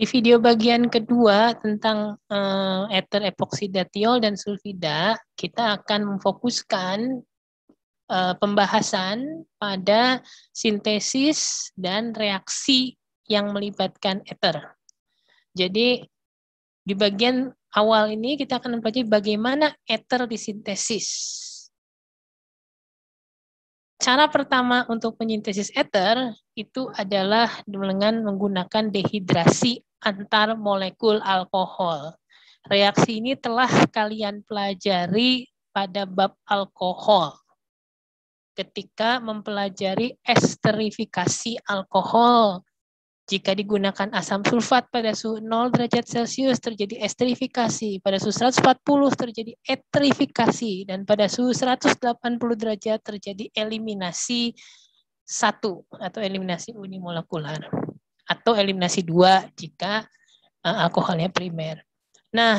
Di video bagian kedua tentang ether epoxidatiol dan sulfida, kita akan memfokuskan pembahasan pada sintesis dan reaksi yang melibatkan ether. Jadi di bagian awal ini kita akan mempelajari bagaimana ether disintesis. Cara pertama untuk menyintesis ether itu adalah dengan menggunakan dehidrasi antar molekul alkohol. Reaksi ini telah kalian pelajari pada bab alkohol ketika mempelajari esterifikasi alkohol. Jika digunakan asam sulfat pada suhu 0 derajat Celcius terjadi esterifikasi, pada suhu 140 terjadi eterifikasi, dan pada suhu 180 derajat terjadi eliminasi 1 atau eliminasi unimolekular, atau eliminasi 2 jika alkoholnya primer. Nah,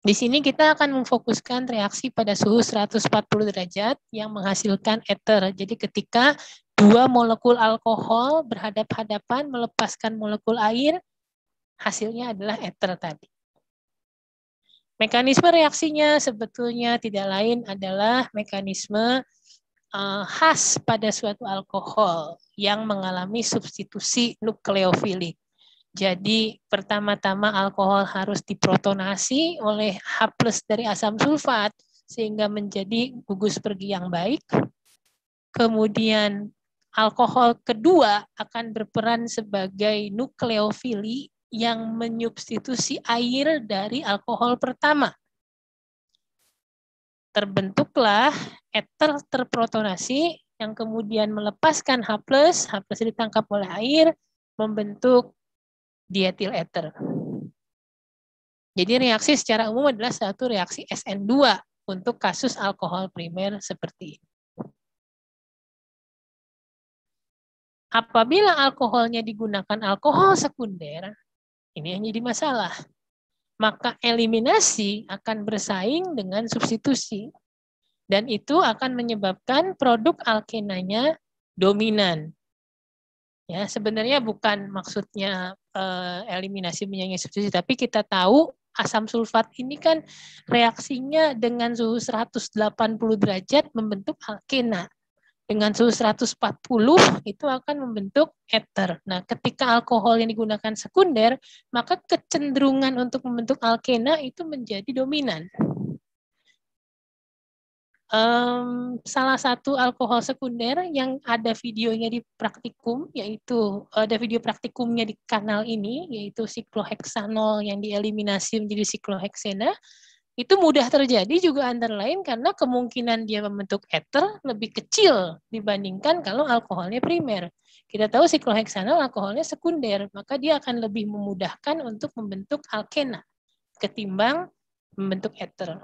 di sini kita akan memfokuskan reaksi pada suhu 140 derajat yang menghasilkan ether. Jadi ketika dua molekul alkohol berhadap-hadapan melepaskan molekul air, hasilnya adalah ether tadi. Mekanisme reaksinya sebetulnya tidak lain adalah mekanisme khas pada suatu alkohol yang mengalami substitusi nukleofilik. Jadi pertama-tama alkohol harus diprotonasi oleh H+ dari asam sulfat sehingga menjadi gugus pergi yang baik. Kemudian alkohol kedua akan berperan sebagai nukleofili yang menyubstitusi air dari alkohol pertama. Terbentuklah ether terprotonasi yang kemudian melepaskan H+, H+ ditangkap oleh air, membentuk dietil ether. Jadi reaksi secara umum adalah satu reaksi SN2 untuk kasus alkohol primer seperti ini. Apabila alkoholnya digunakan alkohol sekunder, ini yang jadi masalah. Maka eliminasi akan bersaing dengan substitusi. Dan itu akan menyebabkan produk alkenanya dominan. Ya, sebenarnya bukan maksudnya eliminasi menyaingi substitusi, tapi kita tahu asam sulfat ini kan reaksinya dengan suhu 180 derajat membentuk alkena. Dengan suhu 140 itu akan membentuk ether. Nah, ketika alkohol yang digunakan sekunder, maka kecenderungan untuk membentuk alkena itu menjadi dominan. Salah satu alkohol sekunder yang ada videonya di praktikum, yaitu ada video praktikumnya di kanal ini, yaitu sikloheksanol yang dieliminasi menjadi sikloheksena. Itu mudah terjadi juga antara lain karena kemungkinan dia membentuk ether lebih kecil dibandingkan kalau alkoholnya primer. Kita tahu sikloheksanol alkoholnya sekunder, maka dia akan lebih memudahkan untuk membentuk alkena ketimbang membentuk ether.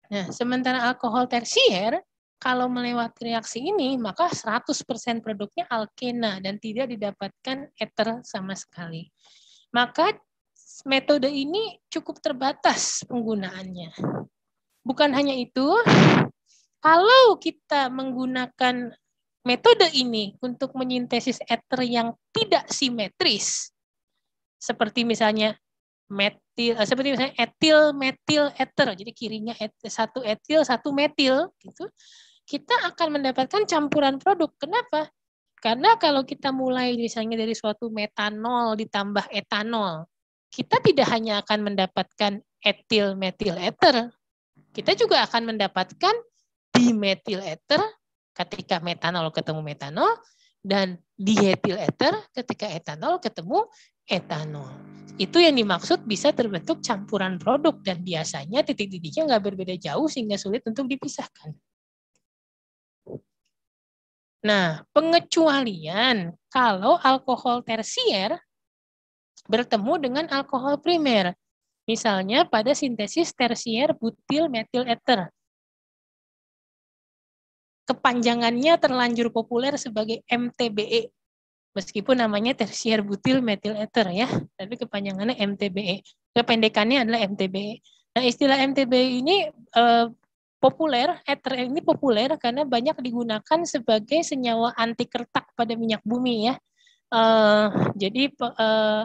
Nah, sementara alkohol tersier, kalau melewati reaksi ini, maka 100% produknya alkena dan tidak didapatkan ether sama sekali. Maka metode ini cukup terbatas penggunaannya. Bukan hanya itu, kalau kita menggunakan metode ini untuk menyintesis ether yang tidak simetris, seperti misalnya etil metil ether, jadi kirinya satu etil satu metil, gitu, kita akan mendapatkan campuran produk. Kenapa? Karena kalau kita mulai misalnya dari suatu metanol ditambah etanol, kita tidak hanya akan mendapatkan etil metil ether, kita juga akan mendapatkan dimetil ether ketika metanol ketemu metanol, dan dietil ether ketika etanol ketemu etanol. Itu yang dimaksud bisa terbentuk campuran produk, dan biasanya titik-titiknya nggak berbeda jauh sehingga sulit untuk dipisahkan. Nah, pengecualian kalau alkohol tersier bertemu dengan alkohol primer. Misalnya pada sintesis tersier butil metil ether. Kepanjangannya terlanjur populer sebagai MTBE. Meskipun namanya tersier butil metil ether ya, tapi kepanjangannya MTBE. Kependekannya adalah MTBE. Nah, istilah MTBE ini populer, ether ini populer karena banyak digunakan sebagai senyawa anti kertak pada minyak bumi ya. Jadi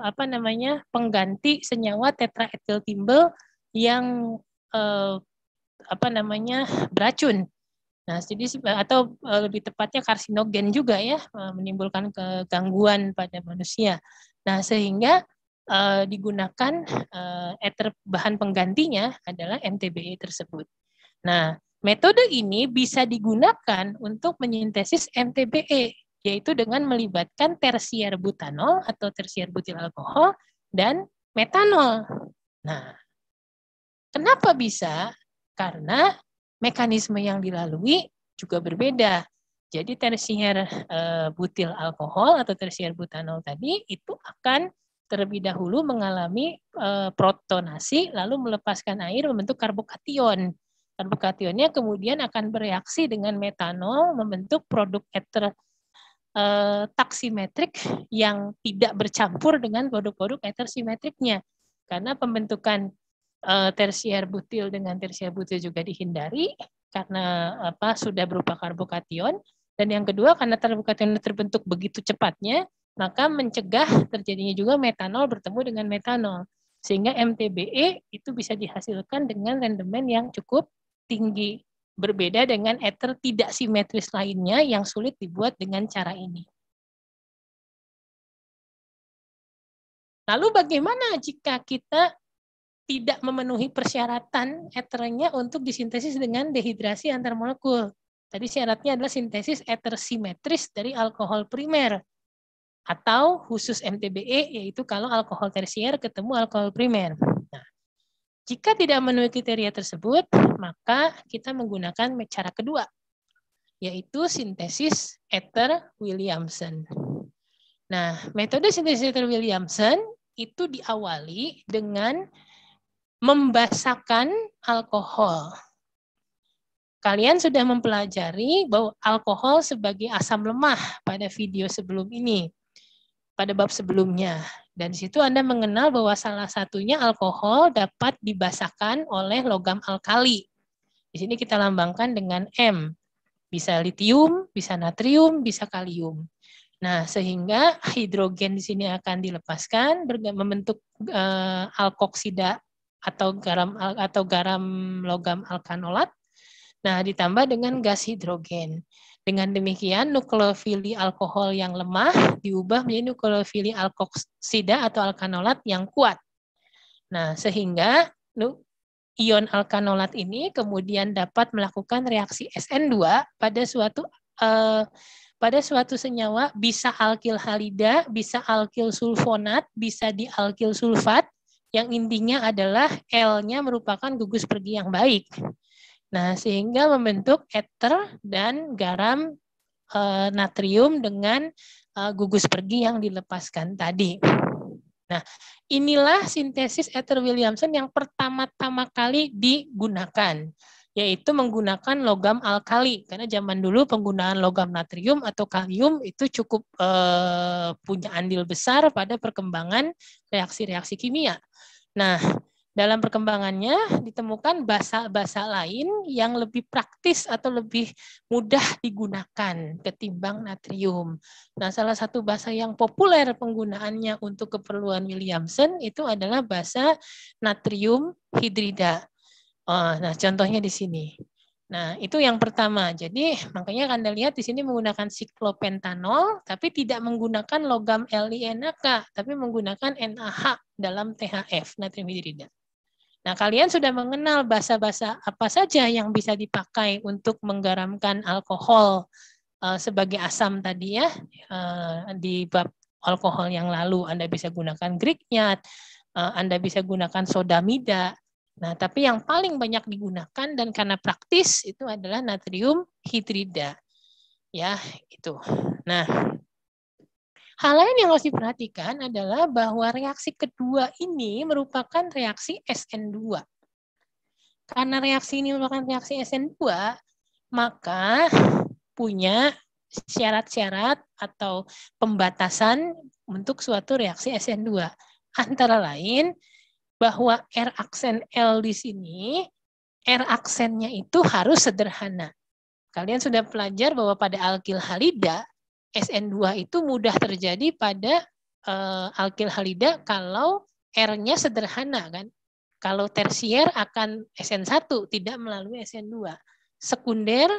apa namanya, pengganti senyawa tetraetyl timbel yang apa namanya, beracun. Nah, jadi atau lebih tepatnya karsinogen juga ya, menimbulkan kegangguan pada manusia. Nah, sehingga digunakan ether, bahan penggantinya adalah MTBE tersebut. Nah, metode ini bisa digunakan untuk menyintesis MTBE, yaitu dengan melibatkan tersier butanol atau tersier butil alkohol dan metanol. Nah, kenapa bisa? Karena mekanisme yang dilalui juga berbeda. Jadi tersier butil alkohol atau tersier butanol tadi itu akan terlebih dahulu mengalami protonasi, lalu melepaskan air membentuk karbokation. Karbokationnya kemudian akan bereaksi dengan metanol membentuk produk ether taksimetrik yang tidak bercampur dengan produk-produk ether simetriknya. Karena pembentukan tersier butil dengan tersier butil juga dihindari karena apa, sudah berupa karbokation, dan yang kedua karena karbokation terbentuk begitu cepatnya, maka mencegah terjadinya juga metanol bertemu dengan metanol, sehingga MTBE itu bisa dihasilkan dengan rendemen yang cukup tinggi, berbeda dengan ether tidak simetris lainnya yang sulit dibuat dengan cara ini. Lalu bagaimana jika kita tidak memenuhi persyaratan ethernya untuk disintesis dengan dehidrasi antar molekul? Tadi syaratnya adalah sintesis ether simetris dari alkohol primer, atau khusus MTBE, yaitu kalau alkohol tersier ketemu alkohol primer. Nah, jika tidak memenuhi kriteria tersebut, maka kita menggunakan cara kedua, yaitu sintesis ether Williamson. Nah, metode sintesis ether Williamson itu diawali dengan membasahkan alkohol. Kalian sudah mempelajari bahwa alkohol sebagai asam lemah pada video sebelum ini, pada bab sebelumnya. Dan di situ Anda mengenal bahwa salah satunya alkohol dapat dibasahkan oleh logam alkali. Di sini kita lambangkan dengan M. Bisa litium, bisa natrium, bisa kalium. Nah, sehingga hidrogen di sini akan dilepaskan membentuk alkoksida atau garam logam alkanolat. Nah, ditambah dengan gas hidrogen. Dengan demikian, nukleofili alkohol yang lemah diubah menjadi nukleofili alkoksida atau alkanolat yang kuat. Nah, sehingga ion alkanolat ini kemudian dapat melakukan reaksi SN2 pada suatu senyawa, bisa alkil halida, bisa alkil sulfonat, bisa dialkil sulfat, yang intinya adalah L-nya merupakan gugus pergi yang baik. Nah, sehingga membentuk ether dan garam natrium dengan gugus pergi yang dilepaskan tadi. Nah, inilah sintesis ether Williamson yang pertama-tama kali digunakan, yaitu menggunakan logam alkali. Karena zaman dulu penggunaan logam natrium atau kalium itu cukup punya andil besar pada perkembangan reaksi-reaksi kimia. Nah, dalam perkembangannya ditemukan basa lain yang lebih praktis atau lebih mudah digunakan ketimbang natrium. Nah, salah satu basa yang populer penggunaannya untuk keperluan Williamson itu adalah basa natrium hidrida. Nah, contohnya di sini. Nah, itu yang pertama. Jadi, makanya Anda lihat di sini menggunakan siklopentanol, tapi tidak menggunakan logam LiNaK, tapi menggunakan NaH dalam THF, natrium hidrida. Nah, kalian sudah mengenal basa-basa apa saja yang bisa dipakai untuk menggaramkan alkohol sebagai asam tadi ya. Di bab alkohol yang lalu Anda bisa gunakan Grignard, Anda bisa gunakan sodamida. Nah, tapi yang paling banyak digunakan dan karena praktis itu adalah natrium hidrida. Ya, itu. Nah, hal lain yang harus diperhatikan adalah bahwa reaksi kedua ini merupakan reaksi SN2. Karena reaksi ini merupakan reaksi SN2, maka punya syarat-syarat atau pembatasan untuk suatu reaksi SN2. Antara lain, bahwa R aksen L di sini, R aksennya itu harus sederhana. Kalian sudah belajar bahwa pada alkil halida, SN2 itu mudah terjadi pada alkil halida kalau R-nya sederhana kan. Kalau tersier akan SN1, tidak melalui SN2. Sekunder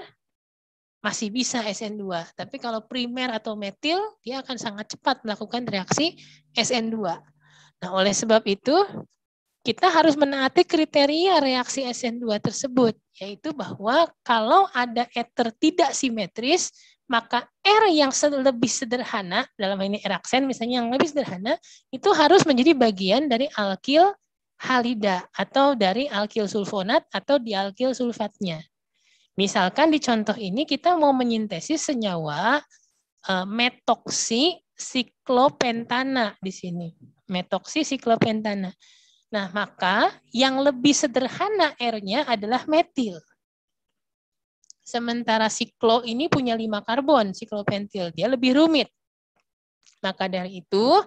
masih bisa SN2, tapi kalau primer atau metil, dia akan sangat cepat melakukan reaksi SN2. Nah, oleh sebab itu, kita harus menaati kriteria reaksi SN2 tersebut, yaitu bahwa kalau ada ether tidak simetris, maka R yang lebih sederhana, dalam ini R-aksen misalnya yang lebih sederhana, itu harus menjadi bagian dari alkil halida atau dari alkil sulfonat atau dialkil sulfatnya. Misalkan di contoh ini kita mau menyintesis senyawa metoksi siklopentana di sini. Metoksi siklopentana. Nah, maka yang lebih sederhana R-nya adalah metil. Sementara siklo ini punya 5 karbon, siklopentil. Dia lebih rumit. Maka dari itu,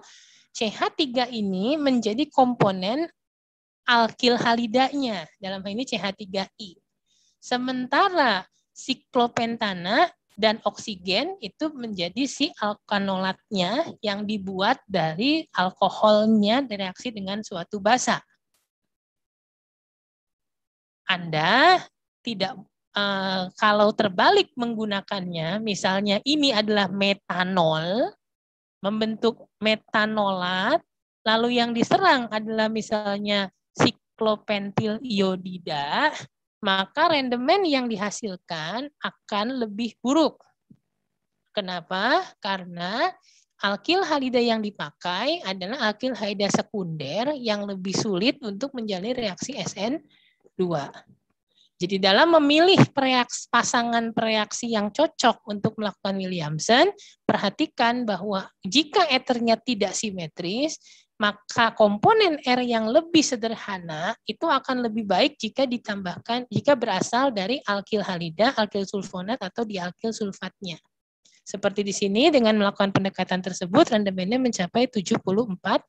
CH3 ini menjadi komponen alkil halidanya. Dalam hal ini CH3I. Sementara siklopentana dan oksigen itu menjadi si alkanolatnya yang dibuat dari alkoholnya direaksi dengan suatu basa. Anda tidak kalau terbalik menggunakannya, misalnya ini adalah metanol, membentuk metanolat, lalu yang diserang adalah misalnya siklopentil iodida, maka rendemen yang dihasilkan akan lebih buruk. Kenapa? Karena alkil halida yang dipakai adalah alkil halida sekunder yang lebih sulit untuk menjalani reaksi SN2. Jadi dalam memilih pasangan reaksi yang cocok untuk melakukan Williamson, perhatikan bahwa jika ethernya tidak simetris, maka komponen R yang lebih sederhana itu akan lebih baik jika ditambahkan, jika berasal dari alkil halida, alkil sulfonat, atau dialkil sulfatnya. Seperti di sini, dengan melakukan pendekatan tersebut, rendemennya mencapai 74%.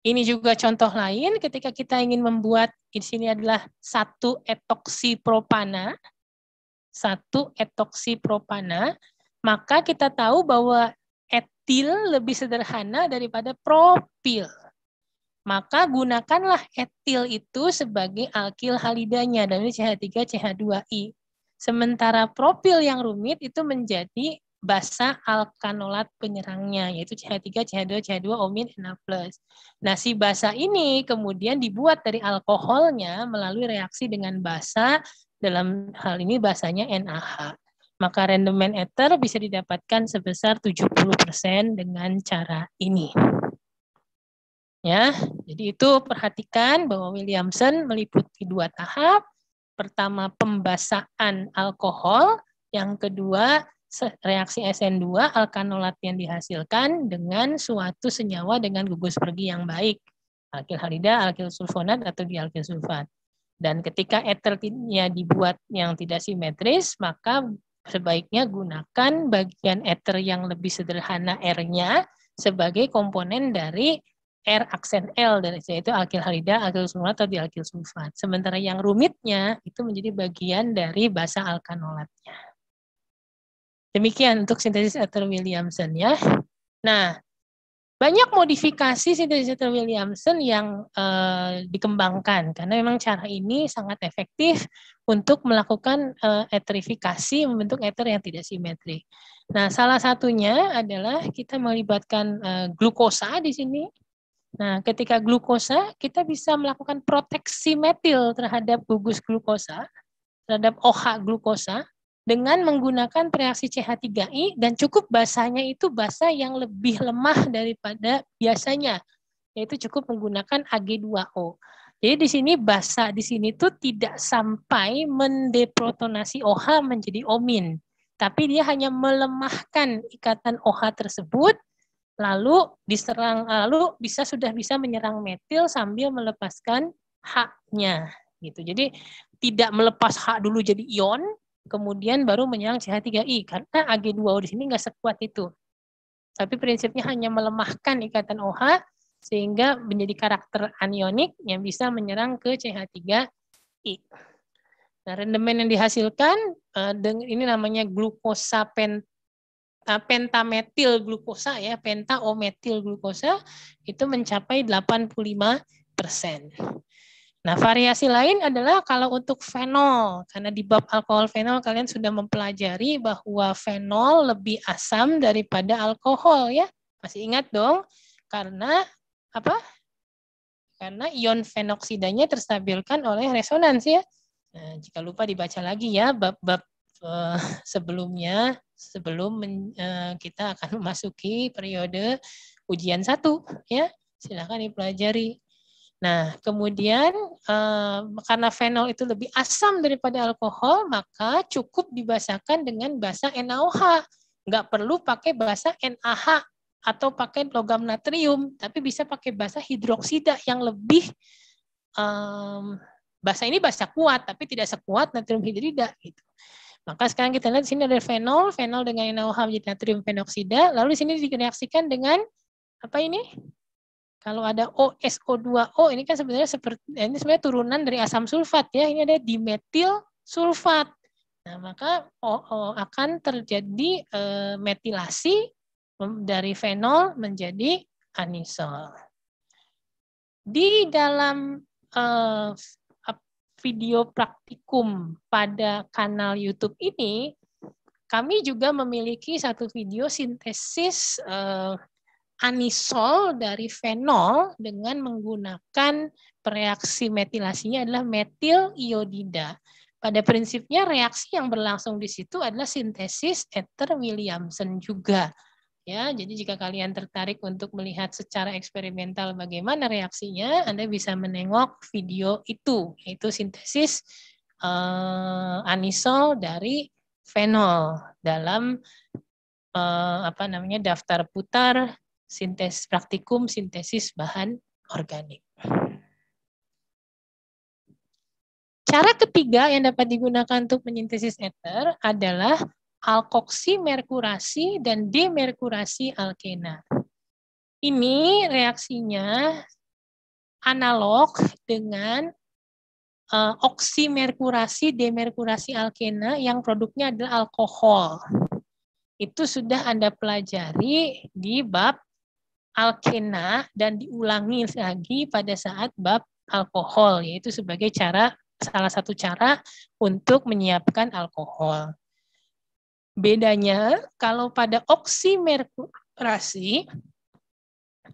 Ini juga contoh lain ketika kita ingin membuat, di sini adalah 1-etoksipropana, maka kita tahu bahwa etil lebih sederhana daripada propil. Maka gunakanlah etil itu sebagai alkil halidanya, dan ini CH3, CH2I. Sementara propil yang rumit itu menjadi basa alkanolat penyerangnya, yaitu CH3, CH2, CH2, O-, Na+. Nah, si basa ini kemudian dibuat dari alkoholnya melalui reaksi dengan basa, dalam hal ini basanya NaH. Maka rendemen ether bisa didapatkan sebesar 70% dengan cara ini. Ya, jadi itu perhatikan bahwa Williamson meliputi 2 tahap. Pertama, pembasaan alkohol. Yang kedua, reaksi SN2, alkanolat yang dihasilkan dengan suatu senyawa dengan gugus pergi yang baik. Alkil halida, alkil sulfonat, atau dialkil sulfat. Dan ketika ethernya dibuat yang tidak simetris, maka sebaiknya gunakan bagian ether yang lebih sederhana R-nya sebagai komponen dari R aksen L, yaitu alkil halida, alkil sulfat, atau dialkil sulfat. Sementara yang rumitnya itu menjadi bagian dari basa alkanolatnya. Demikian untuk sintesis ether Williamson ya. Nah, banyak modifikasi sintesis ether Williamson yang dikembangkan karena memang cara ini sangat efektif untuk melakukan eterifikasi membentuk ether yang tidak simetrik. Nah, salah satunya adalah kita melibatkan glukosa di sini. Nah, ketika glukosa, kita bisa melakukan proteksi metil terhadap gugus glukosa, terhadap OH glukosa, dengan menggunakan reaksi CH3I, dan cukup basanya itu basa yang lebih lemah daripada biasanya, yaitu cukup menggunakan Ag2O. Jadi di sini basa di sini tuh tidak sampai mendeprotonasi OH menjadi omin, tapi dia hanya melemahkan ikatan OH tersebut, lalu diserang, lalu sudah bisa menyerang metil sambil melepaskan H-nya gitu. Jadi tidak melepas H dulu jadi ion, kemudian baru menyerang CH3I, karena Ag2O di sini nggak sekuat itu. Tapi prinsipnya hanya melemahkan ikatan OH sehingga menjadi karakter anionik yang bisa menyerang ke CH3I. Nah, rendemen yang dihasilkan ini namanya glukosa pentametil glukosa ya, pentaometil glukosa itu mencapai 85%. Nah, variasi lain adalah kalau untuk fenol, karena di bab alkohol fenol kalian sudah mempelajari bahwa fenol lebih asam daripada alkohol ya. Masih ingat dong? Karena apa? Karena ion fenoksidanya terstabilkan oleh resonans ya. Nah, jika lupa dibaca lagi ya bab-bab sebelumnya sebelum kita akan memasuki periode ujian 1 ya. Silakan dipelajari. Nah, kemudian karena fenol itu lebih asam daripada alkohol, maka cukup dibasahkan dengan basa NaOH. Nggak perlu pakai basa NaH atau pakai logam natrium, tapi bisa pakai basa hidroksida yang lebih basa ini basa kuat, tapi tidak sekuat natrium hidrida gitu. Maka sekarang kita lihat di sini ada fenol dengan NaOH menjadi natrium fenoksida, lalu di sini direaksikan dengan apa ini? Kalau ada OSO2O ini kan sebenarnya turunan dari asam sulfat ya. Ini ada dimetil sulfat. Nah, maka akan terjadi metilasi dari fenol menjadi anisol. Di dalam video praktikum pada kanal YouTube ini, kami juga memiliki satu video sintesis anisol dari fenol dengan menggunakan reaksi metilasinya adalah metil iodida. Pada prinsipnya reaksi yang berlangsung di situ adalah sintesis ether Williamson juga. Ya, jadi jika kalian tertarik untuk melihat secara eksperimental bagaimana reaksinya, Anda bisa menengok video itu, yaitu sintesis anisol dari fenol dalam daftar putar sintesis praktikum sintesis bahan organik. Cara ketiga yang dapat digunakan untuk menyintesis ether adalah alkoksimerkurasi dan demerkurasi alkena. Ini reaksinya analog dengan oksimerkurasi demerkurasi alkena yang produknya adalah alkohol. Itu sudah Anda pelajari di bab alkena dan diulangi lagi pada saat bab alkohol, yaitu sebagai salah satu cara untuk menyiapkan alkohol. Bedanya kalau pada oksimerkurasi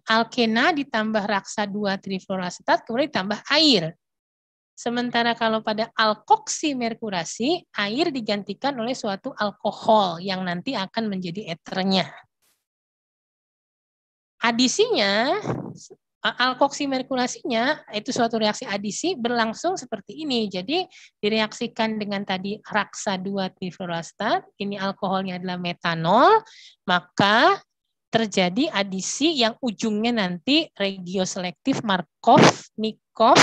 alkena ditambah raksa 2 trifluoroasetat kemudian ditambah air. Sementara kalau pada alkoksimerkurasi air digantikan oleh suatu alkohol yang nanti akan menjadi eternya. Adisinya, alkoksimerkurasinya itu suatu reaksi adisi berlangsung seperti ini. Jadi direaksikan dengan tadi raksa 2 trifluoroasetat, ini alkoholnya adalah metanol, maka terjadi adisi yang ujungnya nanti regioselektif Markov-Nikov.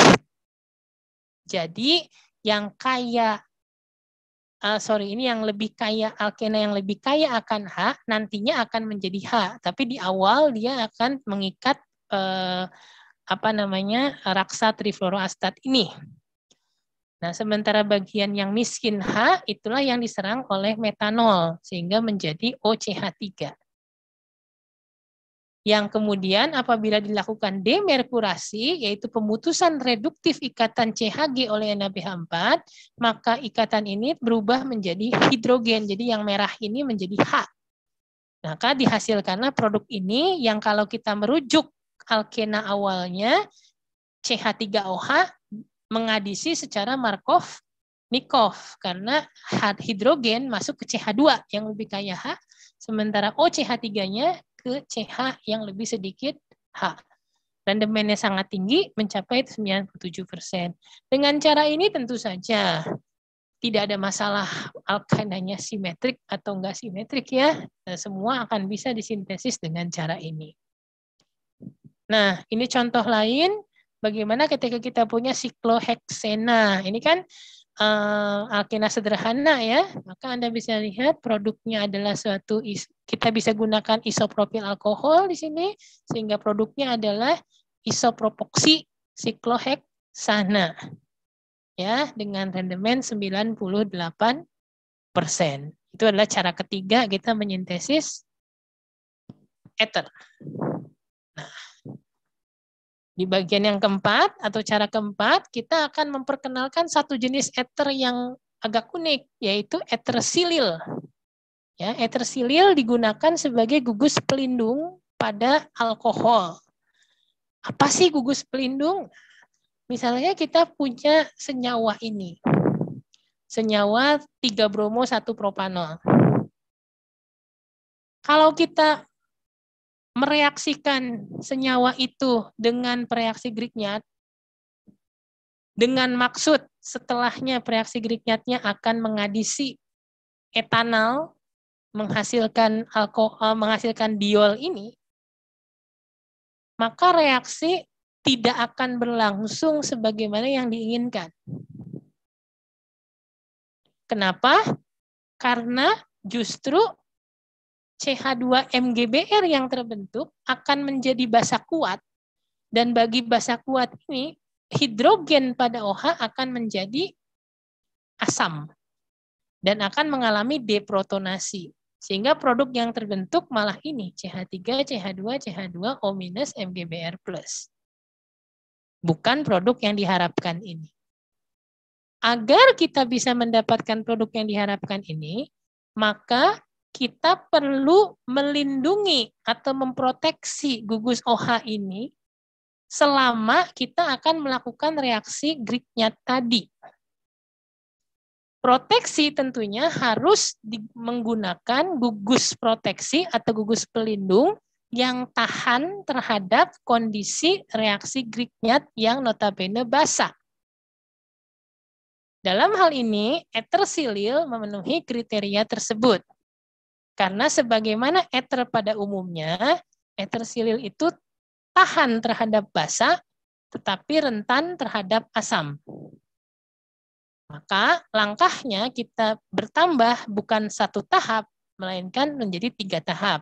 Jadi yang kaya ini yang lebih kaya, alkena yang lebih kaya akan H, nantinya akan menjadi H. Tapi di awal dia akan mengikat raksa trifluoroasetat ini. Nah, sementara bagian yang miskin H, itulah yang diserang oleh metanol, sehingga menjadi OCH3. Yang kemudian apabila dilakukan demerkurasi, yaitu pemutusan reduktif ikatan CHG oleh NaBH4, maka ikatan ini berubah menjadi hidrogen. Jadi yang merah ini menjadi H. Maka dihasilkanlah produk ini yang kalau kita merujuk alkena awalnya, CH3OH mengadisi secara Markov-Nikov. Karena hidrogen masuk ke CH2 yang lebih kaya H, sementara OCH3-nya ke CH yang lebih sedikit H. Rendemennya sangat tinggi, mencapai 97%. Dengan cara ini tentu saja tidak ada masalah alkenanya simetrik atau enggak simetrik ya. Semua akan bisa disintesis dengan cara ini. Nah, ini contoh lain bagaimana ketika kita punya sikloheksena. Ini kan alkena sederhana ya, maka Anda bisa lihat produknya adalah kita bisa gunakan isopropil alkohol di sini, sehingga produknya adalah isopropoksi sikloheksana. ya, dengan rendemen 98%. Itu adalah cara ketiga kita menyintesis ether. Nah, di bagian yang keempat atau cara keempat, kita akan memperkenalkan satu jenis ether yang agak unik, yaitu ether silil. Ya, ether silil digunakan sebagai gugus pelindung pada alkohol. Apa sih gugus pelindung? Misalnya kita punya senyawa ini. Senyawa 3 bromo 1 propanol. Kalau kita mereaksikan senyawa itu dengan pereaksi Grignard, dengan maksud setelahnya pereaksi Grignardnya akan mengadisi etanol, menghasilkan alkohol, menghasilkan diol ini, maka reaksi tidak akan berlangsung sebagaimana yang diinginkan. Kenapa? Karena justru CH2-MgBr yang terbentuk akan menjadi basa kuat, dan bagi basa kuat ini, hidrogen pada OH akan menjadi asam dan akan mengalami deprotonasi. Sehingga produk yang terbentuk malah ini, CH3, CH2, CH2, O-, MgBr+. Bukan produk yang diharapkan ini. Agar kita bisa mendapatkan produk yang diharapkan ini, maka kita perlu melindungi atau memproteksi gugus OH ini selama kita akan melakukan reaksi Grignard tadi. Proteksi tentunya harus menggunakan gugus proteksi atau gugus pelindung yang tahan terhadap kondisi reaksi Grignard yang notabene basah. Dalam hal ini, ether silil memenuhi kriteria tersebut. Karena sebagaimana ether pada umumnya, ether silil itu tahan terhadap basa, tetapi rentan terhadap asam. Maka langkahnya kita bertambah bukan 1 tahap, melainkan menjadi 3 tahap.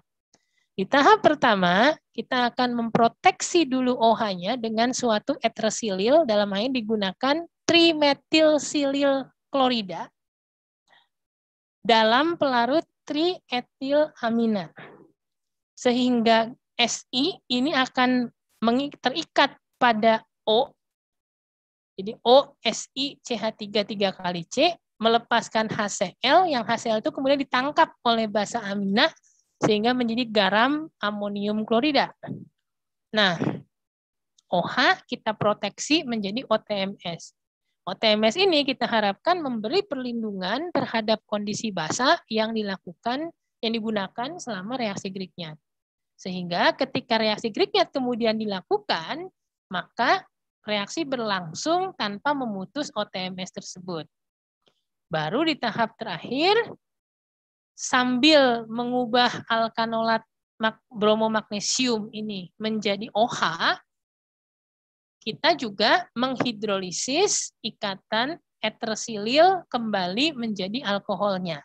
Di tahap pertama, kita akan memproteksi dulu OH-nya dengan suatu ether silil, dalam hal ini digunakan trimetil silil klorida dalam pelarut trietilamina. Sehingga Si ini akan terikat pada O. Jadi O, Si, CH3 3 kali C, melepaskan HCl, yang HCl itu kemudian ditangkap oleh basa amina, sehingga menjadi garam amonium klorida. Nah, OH kita proteksi menjadi OTMS. OTMS ini kita harapkan memberi perlindungan terhadap kondisi basa yang digunakan selama reaksi Grignard. Sehingga ketika reaksi Grignard kemudian dilakukan, maka reaksi berlangsung tanpa memutus OTMS tersebut. Baru di tahap terakhir, sambil mengubah alkanolat bromomagnesium ini menjadi OH, kita juga menghidrolisis ikatan ether silil kembali menjadi alkoholnya.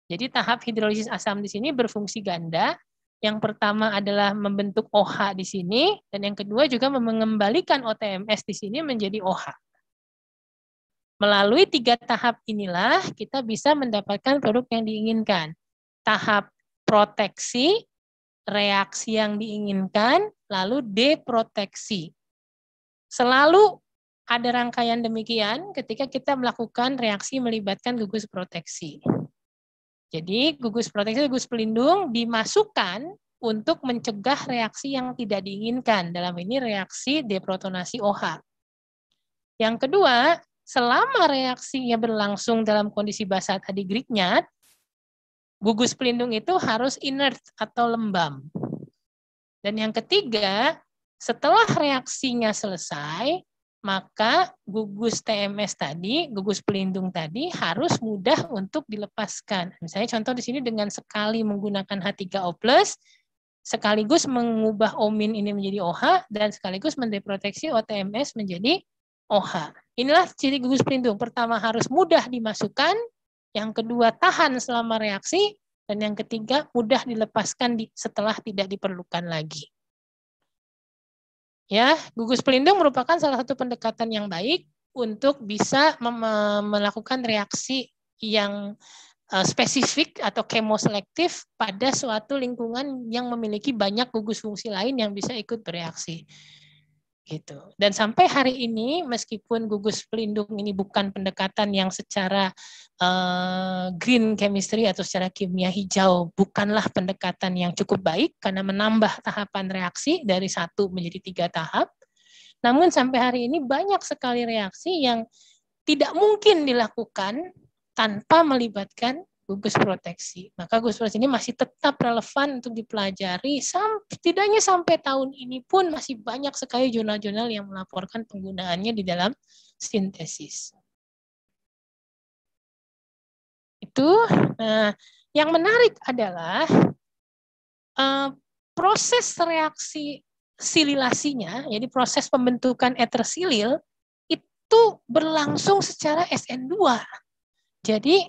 Jadi tahap hidrolisis asam di sini berfungsi ganda. Yang pertama adalah membentuk OH di sini, dan yang kedua juga mengembalikan OTMS di sini menjadi OH. Melalui 3 tahap inilah kita bisa mendapatkan produk yang diinginkan. Tahap proteksi, reaksi yang diinginkan, lalu deproteksi. Selalu ada rangkaian demikian ketika kita melakukan reaksi melibatkan gugus proteksi. Jadi gugus proteksi, gugus pelindung dimasukkan untuk mencegah reaksi yang tidak diinginkan. Dalam ini reaksi deprotonasi OH. Yang kedua, selama reaksinya berlangsung dalam kondisi basa tadi Grignard, gugus pelindung itu harus inert atau lembab. Dan yang ketiga, setelah reaksinya selesai, maka gugus TMS tadi, gugus pelindung tadi harus mudah untuk dilepaskan. Misalnya contoh di sini dengan sekali menggunakan H3O+, sekaligus mengubah O- ini menjadi OH, dan sekaligus mendeproteksi OTMS menjadi OH. Inilah ciri gugus pelindung. Pertama harus mudah dimasukkan, yang kedua tahan selama reaksi, dan yang ketiga mudah dilepaskan setelah tidak diperlukan lagi. Ya, gugus pelindung merupakan salah satu pendekatan yang baik untuk bisa melakukan reaksi yang spesifik atau kemoselektif pada suatu lingkungan yang memiliki banyak gugus fungsi lain yang bisa ikut bereaksi. Gitu. Dan sampai hari ini, meskipun gugus pelindung ini bukan pendekatan yang secara green chemistry atau secara kimia hijau, bukanlah pendekatan yang cukup baik karena menambah tahapan reaksi dari 1 menjadi 3 tahap. Namun sampai hari ini banyak sekali reaksi yang tidak mungkin dilakukan tanpa melibatkan gugus proteksi. Maka gugus proteksi ini masih tetap relevan untuk dipelajari. Setidaknya sampai tahun ini pun masih banyak sekali jurnal-jurnal yang melaporkan penggunaannya di dalam sintesis. Itu. Nah, yang menarik adalah proses reaksi sililasinya, jadi proses pembentukan etersilil itu berlangsung secara SN2. Jadi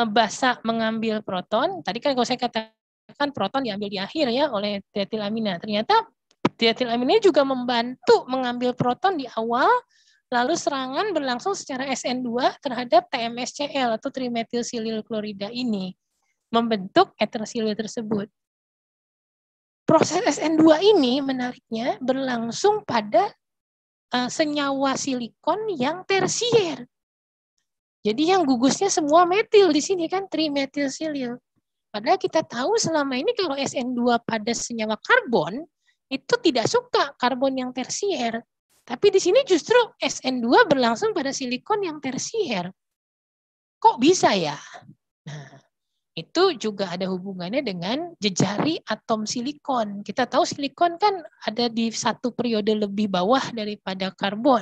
basa mengambil proton, tadi kan kalau saya katakan proton diambil di akhir ya oleh dietilamina. Ternyata dietilamina juga membantu mengambil proton di awal, lalu serangan berlangsung secara SN2 terhadap TMSCl atau trimetilsilil klorida ini, membentuk etersilil tersebut. Proses SN2 ini menariknya berlangsung pada senyawa silikon yang tersier. Jadi yang gugusnya semua metil di sini kan trimetilsilil. Padahal kita tahu selama ini kalau SN2 pada senyawa karbon itu tidak suka karbon yang tersier. Tapi di sini justru SN2 berlangsung pada silikon yang tersier. Kok bisa ya? Nah, itu juga ada hubungannya dengan jejari atom silikon. Kita tahu silikon kan ada di satu periode lebih bawah daripada karbon.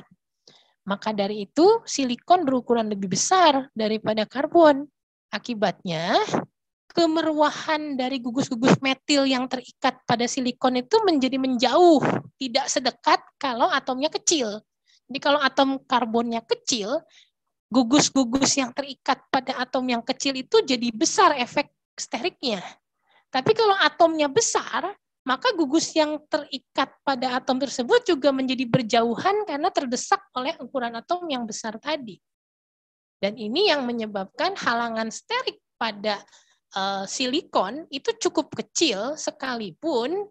Maka dari itu silikon berukuran lebih besar daripada karbon. Akibatnya kemeruahan dari gugus-gugus metil yang terikat pada silikon itu menjadi menjauh, tidak sedekat kalau atomnya kecil. Jadi kalau atom karbonnya kecil, gugus-gugus yang terikat pada atom yang kecil itu jadi besar efek steriknya. Tapi kalau atomnya besar, maka gugus yang terikat pada atom tersebut juga menjadi berjauhan karena terdesak oleh ukuran atom yang besar tadi. Dan ini yang menyebabkan halangan sterik pada silikon itu cukup kecil sekalipun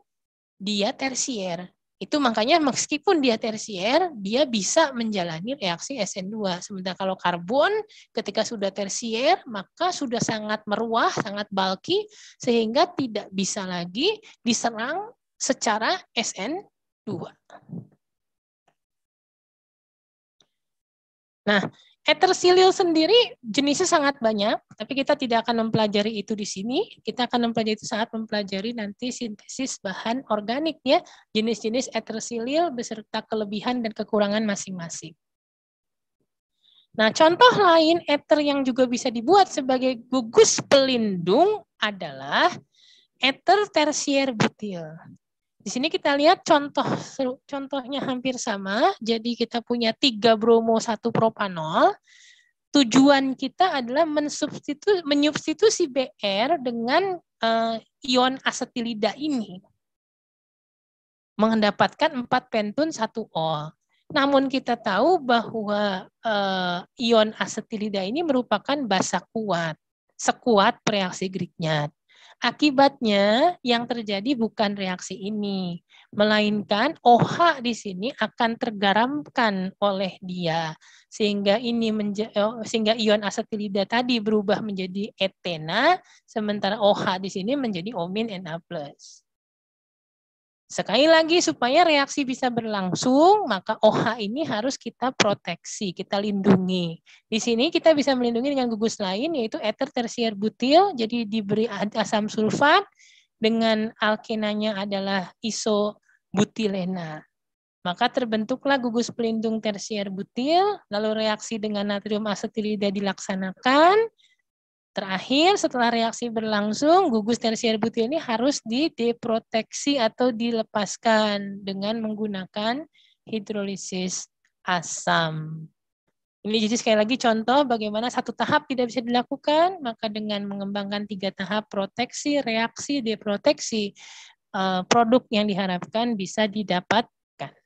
dia tersier. Itu makanya meskipun dia tersier, dia bisa menjalani reaksi SN2. Sementara kalau karbon ketika sudah tersier, maka sudah sangat meruah, sangat bulky, sehingga tidak bisa lagi diserang secara SN2. Nah, etersilil sendiri jenisnya sangat banyak, tapi kita tidak akan mempelajari itu di sini. Kita akan mempelajari itu saat mempelajari nanti sintesis bahan organik ya, jenis-jenis etersilil beserta kelebihan dan kekurangan masing-masing. Nah, contoh lain eter yang juga bisa dibuat sebagai gugus pelindung adalah eter tersier butil. Di sini kita lihat contohnya hampir sama. Jadi kita punya 3 bromo 1 propanol. Tujuan kita adalah menyubstitusi BR dengan ion asetilida ini. Mendapatkan 4 pentun 1 ol. Namun kita tahu bahwa ion asetilida ini merupakan basa kuat, sekuat reaksi Grignard. Akibatnya yang terjadi bukan reaksi ini, melainkan OH di sini akan tergaramkan oleh dia, sehingga sehingga ion asetilida tadi berubah menjadi etena, sementara OH di sini menjadi omin Na+. Sekali lagi supaya reaksi bisa berlangsung, maka OH ini harus kita proteksi, kita lindungi. Di sini kita bisa melindungi dengan gugus lain, yaitu eter tersier butil, jadi diberi asam sulfat, dengan alkenanya adalah isobutilena. Maka terbentuklah gugus pelindung tersier butil, lalu reaksi dengan natrium asetilida dilaksanakan. Terakhir, setelah reaksi berlangsung, gugus tersier butil ini harus dideproteksi atau dilepaskan dengan menggunakan hidrolisis asam. Ini jadi sekali lagi contoh bagaimana 1 tahap tidak bisa dilakukan, maka dengan mengembangkan 3 tahap proteksi, reaksi, deproteksi, produk yang diharapkan bisa didapatkan.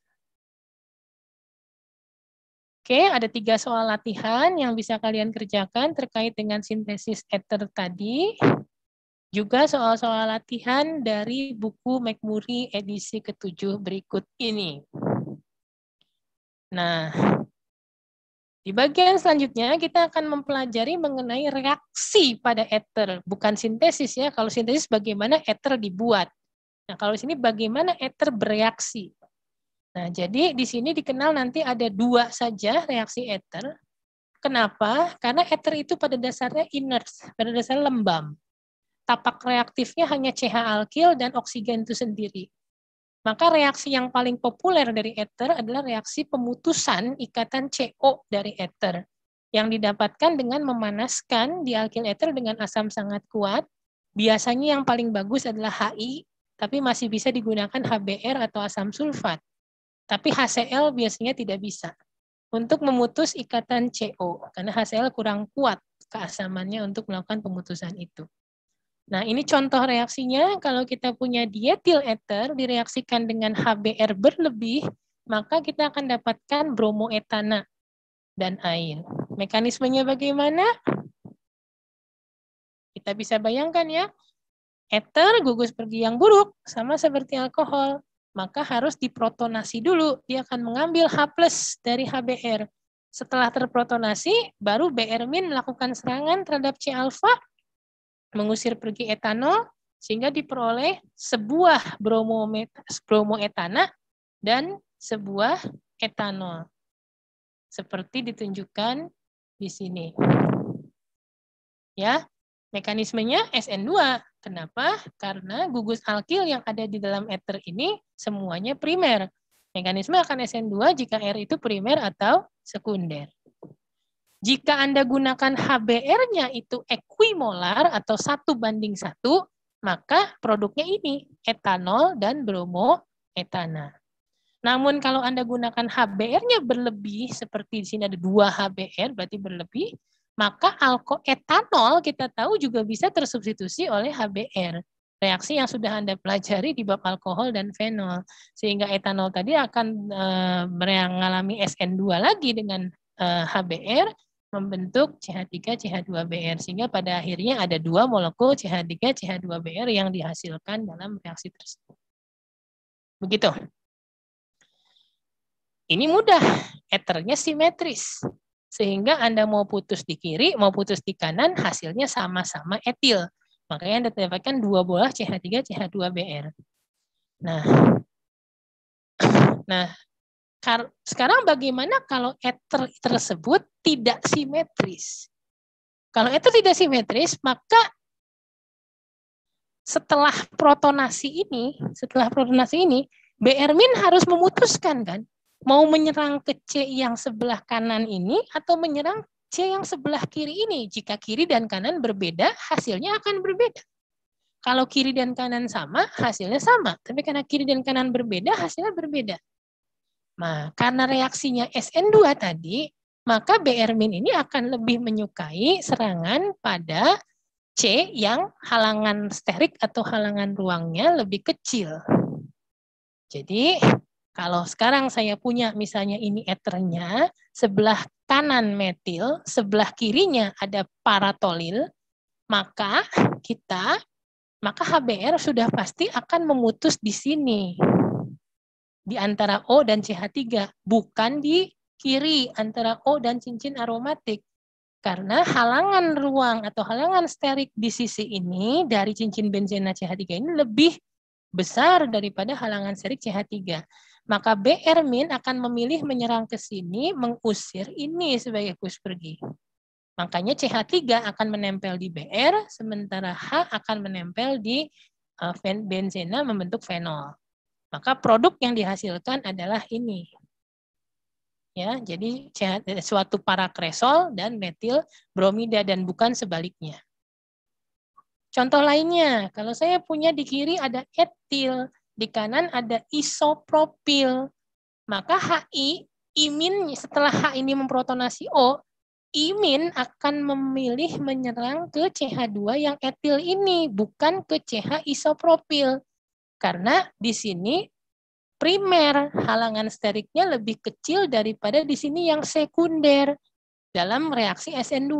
Oke, ada 3 soal latihan yang bisa kalian kerjakan terkait dengan sintesis ether tadi. Juga soal-soal latihan dari buku McMurray edisi ke-7 berikut ini. Nah, di bagian selanjutnya kita akan mempelajari mengenai reaksi pada ether. Bukan sintesis ya, kalau sintesis bagaimana ether dibuat. Nah, kalau di sini bagaimana ether bereaksi. Nah, jadi di sini dikenal nanti ada 2 saja reaksi ether. Kenapa? Karena ether itu pada dasarnya inert, pada dasarnya lembab. Tapak reaktifnya hanya CH alkil dan oksigen itu sendiri. Maka reaksi yang paling populer dari ether adalah reaksi pemutusan ikatan CO dari ether yang didapatkan dengan memanaskan di alkil ether dengan asam sangat kuat. Biasanya yang paling bagus adalah HI, tapi masih bisa digunakan HBr atau asam sulfat. Tapi HCl biasanya tidak bisa untuk memutus ikatan CO, karena HCl kurang kuat keasamannya untuk melakukan pemutusan itu. Nah, ini contoh reaksinya. Kalau kita punya dietil ether direaksikan dengan HBr berlebih, maka kita akan dapatkan bromoetana dan air. Mekanismenya bagaimana? Kita bisa bayangkan ya. Ether gugus pergi yang buruk, sama seperti alkohol. Maka harus diprotonasi dulu. Dia akan mengambil H+ dari HBr. Setelah terprotonasi, baru Br- melakukan serangan terhadap C-alfa, mengusir pergi etanol, sehingga diperoleh sebuah bromoetana dan sebuah etanol. Seperti ditunjukkan di sini. Ya, mekanismenya SN2. Kenapa? Karena gugus alkil yang ada di dalam ether ini semuanya primer. Mekanisme akan SN2 jika R itu primer atau sekunder. Jika Anda gunakan HBr-nya itu equimolar atau 1:1, maka produknya ini, etanol dan bromoetana. Namun kalau Anda gunakan HBr-nya berlebih, seperti di sini ada 2 HBr, berarti berlebih, maka etanol kita tahu juga bisa tersubstitusi oleh HBr. Reaksi yang sudah Anda pelajari di bab alkohol dan fenol. Sehingga etanol tadi akan mengalami SN2 lagi dengan HBr, membentuk CH3, CH2Br. Sehingga pada akhirnya ada 2 molekul CH3, CH2Br yang dihasilkan dalam reaksi tersebut. Begitu. Ini mudah, ethernya simetris. Sehingga Anda mau putus di kiri, mau putus di kanan, hasilnya sama-sama etil. Makanya Anda dapatkan 2 bola CH3, CH2Br. Nah, sekarang bagaimana kalau ether tersebut tidak simetris? Kalau ether tidak simetris, maka setelah protonasi ini, Br- harus memutuskan kan? Mau menyerang ke C yang sebelah kanan ini atau menyerang C yang sebelah kiri ini. Jika kiri dan kanan berbeda, hasilnya akan berbeda. Kalau kiri dan kanan sama, hasilnya sama. Tapi karena kiri dan kanan berbeda, hasilnya berbeda. Nah, karena reaksinya SN2 tadi, maka Br- ini akan lebih menyukai serangan pada C yang halangan sterik atau halangan ruangnya lebih kecil. Jadi, kalau sekarang saya punya misalnya ini ethernya, sebelah kanan metil, sebelah kirinya ada paratolil, maka HBr sudah pasti akan memutus di sini. Di antara O dan CH3, bukan di kiri antara O dan cincin aromatik. Karena halangan ruang atau halangan sterik di sisi ini dari cincin benzena CH3 ini lebih besar daripada halangan sterik CH3. Maka Br- akan memilih menyerang ke sini, mengusir ini sebagai push pergi. Makanya CH3 akan menempel di Br, sementara H akan menempel di benzena membentuk fenol. Maka produk yang dihasilkan adalah ini. Ya, jadi suatu parakresol dan metil bromida dan bukan sebaliknya. Contoh lainnya, kalau saya punya di kiri ada etil, di kanan ada isopropil, maka HI, imin setelah H ini memprotonasi O, imin akan memilih menyerang ke CH2 yang etil ini, bukan ke CH isopropil. Karena di sini primer, halangan steriknya lebih kecil daripada di sini yang sekunder dalam reaksi SN2.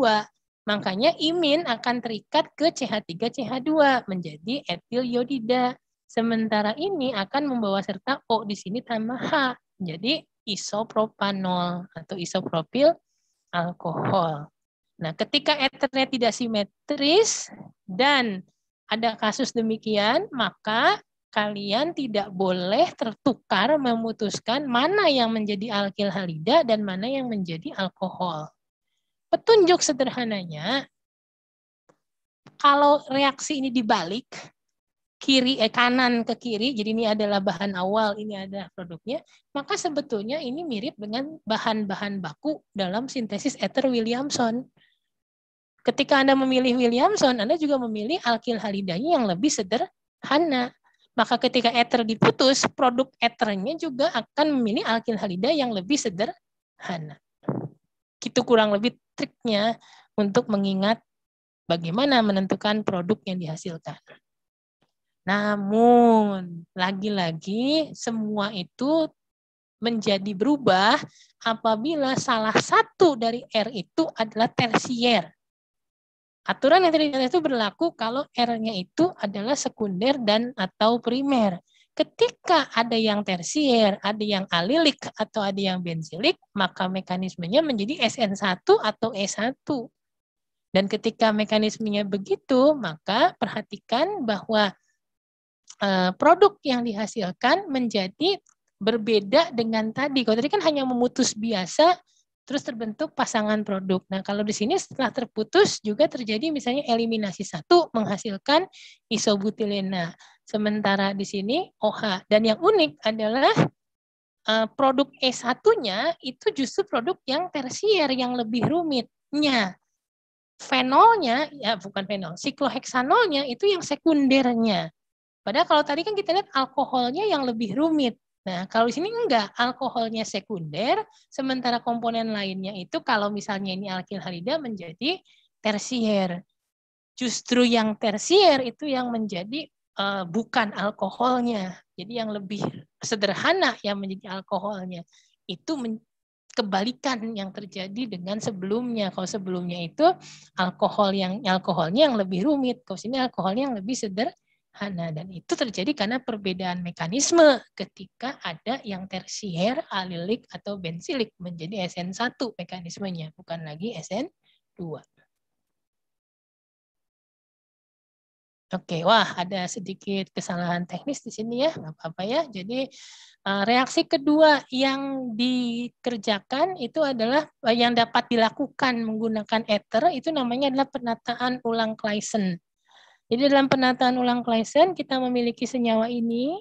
Makanya imin akan terikat ke CH3CH2 menjadi etil iodida. Sementara ini akan membawa serta O di sini tambah H. Jadi isopropanol atau isopropil alkohol. Nah, ketika eternya tidak simetris dan ada kasus demikian, maka kalian tidak boleh tertukar memutuskan mana yang menjadi alkil halida dan mana yang menjadi alkohol. Petunjuk sederhananya, kalau reaksi ini dibalik, kanan ke kiri, jadi ini adalah bahan awal, ini adalah produknya, maka sebetulnya ini mirip dengan bahan-bahan baku dalam sintesis ether Williamson. Ketika Anda memilih Williamson, Anda juga memilih alkil halidanya yang lebih sederhana. Maka ketika ether diputus, produk ethernya juga akan memilih alkil halida yang lebih sederhana. Itu kurang lebih triknya untuk mengingat bagaimana menentukan produk yang dihasilkan. Namun, lagi-lagi semua itu menjadi berubah apabila salah satu dari R itu adalah tersier. Aturan yang tadi itu berlaku kalau R-nya itu adalah sekunder dan atau primer. Ketika ada yang tersier, ada yang alilik, atau ada yang benzilik, maka mekanismenya menjadi SN1 atau E1. Dan ketika mekanismenya begitu, maka perhatikan bahwa produk yang dihasilkan menjadi berbeda dengan tadi. Kalau tadi kan hanya memutus biasa, terus terbentuk pasangan produk. Nah, kalau di sini setelah terputus juga terjadi misalnya eliminasi satu menghasilkan isobutilena. Sementara di sini OH. Dan yang unik adalah produk E1-nya itu justru produk yang tersier, yang lebih rumitnya. Fenolnya, ya bukan fenol, sikloheksanolnya itu yang sekundernya. Padahal kalau tadi kan kita lihat alkoholnya yang lebih rumit. Nah, kalau di sini enggak, alkoholnya sekunder, sementara komponen lainnya itu kalau misalnya ini alkil halida menjadi tersier. Justru yang tersier itu yang menjadi bukan alkoholnya. Jadi yang lebih sederhana yang menjadi alkoholnya. Itu kebalikan yang terjadi dengan sebelumnya. Kalau sebelumnya itu alkoholnya yang lebih rumit, kalau sini alkoholnya yang lebih sederhana. Dan itu terjadi karena perbedaan mekanisme ketika ada yang tersier, alilik, atau benzilik menjadi SN1 mekanismenya, bukan lagi SN2. Oke, wah ada sedikit kesalahan teknis di sini ya, nggak apa-apa ya. Jadi reaksi kedua yang dikerjakan itu adalah yang dapat dilakukan menggunakan ether, itu namanya adalah penataan ulang Claisen. Jadi dalam penataan ulang Claisen kita memiliki senyawa ini.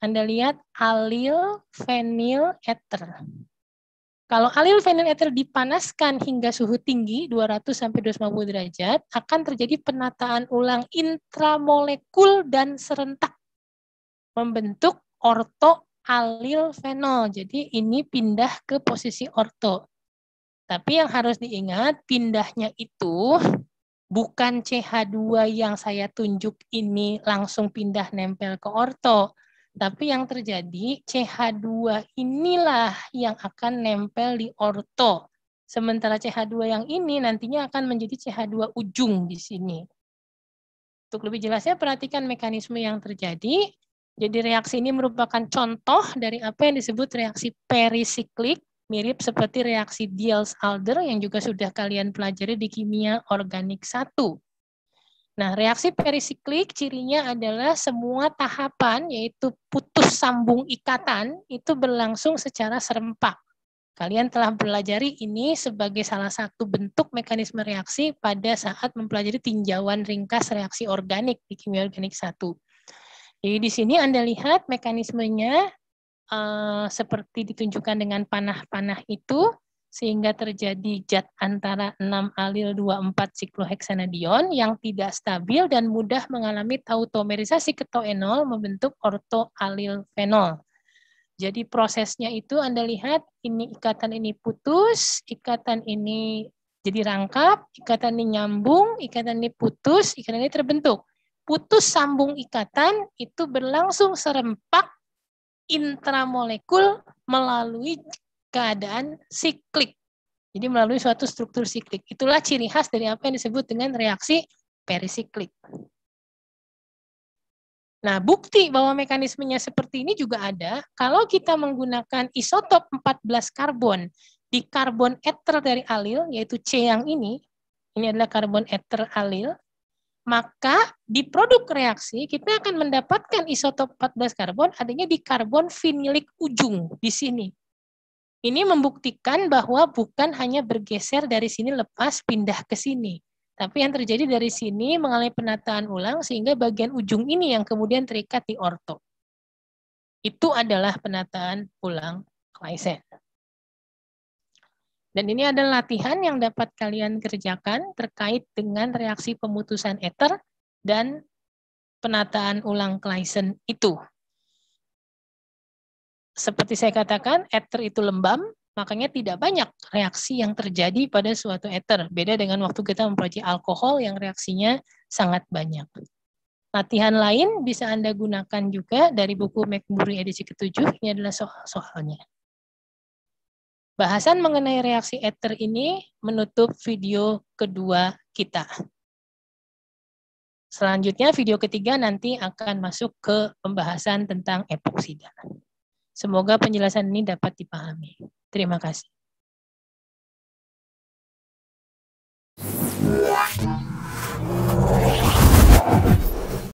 Anda lihat alil fenil ether. Kalau alil fenil ether dipanaskan hingga suhu tinggi 200 sampai 250 derajat, akan terjadi penataan ulang intramolekul dan serentak membentuk orto alil fenol. Jadi ini pindah ke posisi orto. Tapi yang harus diingat, pindahnya itu bukan CH2 yang saya tunjuk ini langsung pindah nempel ke orto. Tapi yang terjadi CH2 inilah yang akan nempel di orto. Sementara CH2 yang ini nantinya akan menjadi CH2 ujung di sini. Untuk lebih jelasnya perhatikan mekanisme yang terjadi. Jadi reaksi ini merupakan contoh dari apa yang disebut reaksi perisiklik, mirip seperti reaksi Diels-Alder yang juga sudah kalian pelajari di kimia organik 1. Nah, reaksi perisiklik cirinya adalah semua tahapan, yaitu putus sambung ikatan, itu berlangsung secara serempak. Kalian telah pelajari ini sebagai salah satu bentuk mekanisme reaksi pada saat mempelajari tinjauan ringkas reaksi organik di kimia organik 1. Jadi di sini Anda lihat mekanismenya seperti ditunjukkan dengan panah-panah itu, sehingga terjadi zat antara 6 alil 24 sikloheksanadion yang tidak stabil dan mudah mengalami tautomerisasi ketoenol membentuk ortoalil fenol. Jadi prosesnya itu Anda lihat, ini ikatan ini putus, ikatan ini jadi rangkap, ikatan ini nyambung, ikatan ini putus, ikatan ini terbentuk. Putus sambung ikatan itu berlangsung serempak intramolekul melalui keadaan siklik. Jadi melalui suatu struktur siklik. Itulah ciri khas dari apa yang disebut dengan reaksi perisiklik. Nah, bukti bahwa mekanismenya seperti ini juga ada kalau kita menggunakan isotop 14 karbon di karbon ether dari alil, yaitu C yang ini adalah karbon ether alil, maka di produk reaksi kita akan mendapatkan isotop 14 karbon adanya di karbon finilik ujung di sini. Ini membuktikan bahwa bukan hanya bergeser dari sini lepas pindah ke sini. Tapi yang terjadi dari sini mengalami penataan ulang sehingga bagian ujung ini yang kemudian terikat di orto. Itu adalah penataan ulang Claisen. Dan ini adalah latihan yang dapat kalian kerjakan terkait dengan reaksi pemutusan ether dan penataan ulang Claisen itu. Seperti saya katakan, ether itu lembab, makanya tidak banyak reaksi yang terjadi pada suatu ether. Beda dengan waktu kita mempelajari alkohol yang reaksinya sangat banyak. Latihan lain bisa Anda gunakan juga dari buku McMurray edisi ke-7, ini adalah soal-soalnya. Bahasan mengenai reaksi ether ini menutup video kedua kita. Selanjutnya video ketiga nanti akan masuk ke pembahasan tentang epoksida. Semoga penjelasan ini dapat dipahami. Terima kasih.